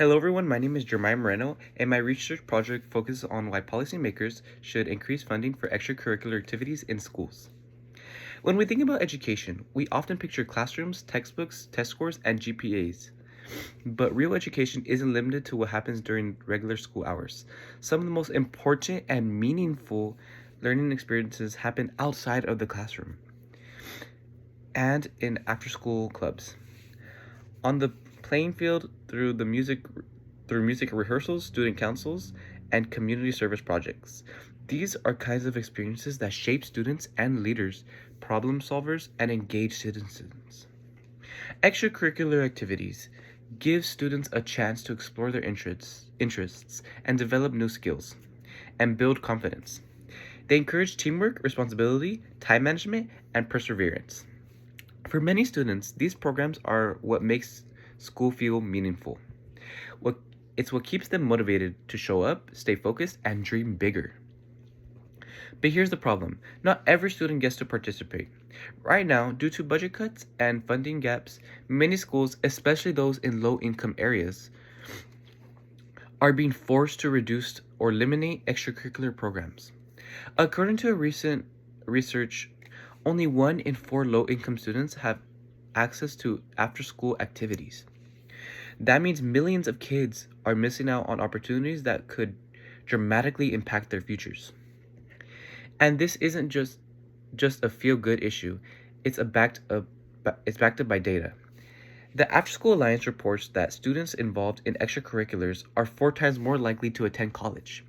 Hello everyone, my name is Jeremiah Moreno, and my research project focuses on why policymakers should increase funding for extracurricular activities in schools. When we think about education, we often picture classrooms, textbooks, test scores, and GPAs. But real education isn't limited to what happens during regular school hours. Some of the most important and meaningful learning experiences happen outside of the classroom and in after-school clubs. On the playing field through music rehearsals, student councils, and community service projects. These are kinds of experiences that shape students and leaders, problem solvers, and engaged citizens. Extracurricular activities give students a chance to explore their interests and develop new skills and build confidence. They encourage teamwork, responsibility, time management, and perseverance. For many students, these programs are what makes school feel meaningful. What it's what keeps them motivated to show up, stay focused, and dream bigger. But here's the problem. Not every student gets to participate. Right now, due to budget cuts and funding gaps, many schools, especially those in low-income areas, are being forced to reduce or eliminate extracurricular programs. According to a recent research, only 1 in 4 low-income students have access to after-school activities. That means millions of kids are missing out on opportunities that could dramatically impact their futures. And this isn't just a feel-good issue. It's a it's backed up by data. The After School Alliance reports that students involved in extracurriculars are 4 times more likely to attend college.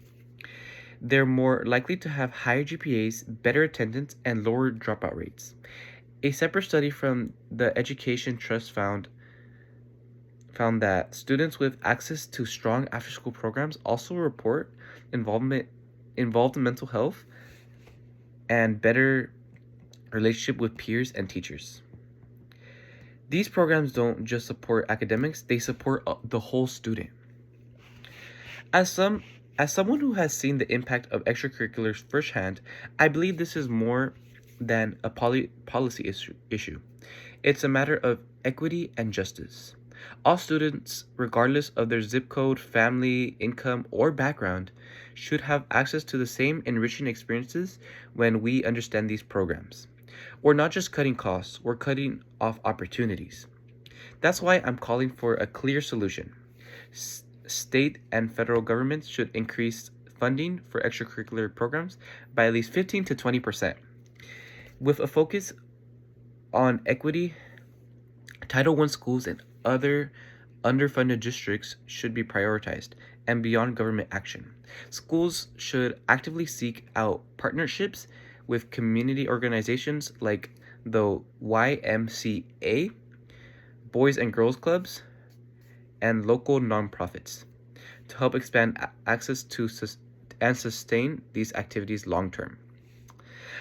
They're more likely to have higher GPAs, better attendance, and lower dropout rates. A separate study from the Education Trust found that students with access to strong after-school programs also report involved in mental health and better relationship with peers and teachers. These programs don't just support academics, they support the whole student. As some as someone who has seen the impact of extracurriculars firsthand, I believe this is more than a policy issue. It's a matter of equity and justice. All students, regardless of their zip code, family, income, or background, should have access to the same enriching experiences when we understand these programs. We're not just cutting costs, we're cutting off opportunities. That's why I'm calling for a clear solution. State and federal governments should increase funding for extracurricular programs by at least 15 to 20%. With a focus on equity, Title I schools and other underfunded districts should be prioritized and beyond government action. Schools should actively seek out partnerships with community organizations like the YMCA, Boys and Girls Clubs, and local nonprofits to help expand access to and sustain these activities long term.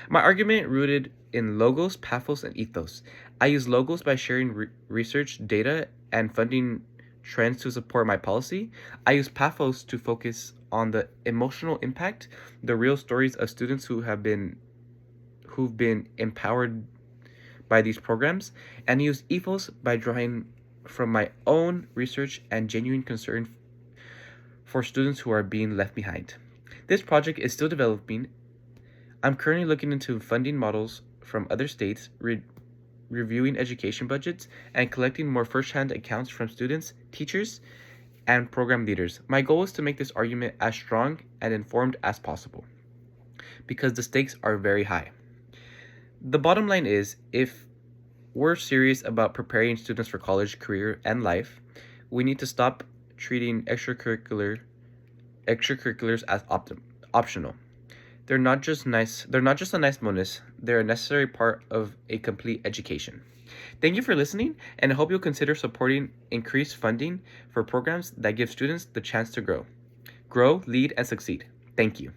My argument rooted in logos, pathos, and ethos. I use logos by sharing research, data, and funding trends to support my policy. I use pathos to focus on the emotional impact, the real stories of students who've been empowered by these programs, and use ethos by drawing from my own research and genuine concern for students who are being left behind. This project is still developing. I'm currently looking into funding models from other states, reviewing education budgets, and collecting more first-hand accounts from students, teachers, and program leaders. My goal is to make this argument as strong and informed as possible because the stakes are very high. The bottom line is, if we're serious about preparing students for college, career, and life, we need to stop treating extracurriculars as optional. They're not just a nice bonus, they're a necessary part of a complete education. Thank you for listening, and I hope you'll consider supporting increased funding for programs that give students the chance to grow, lead, and succeed. Thank you.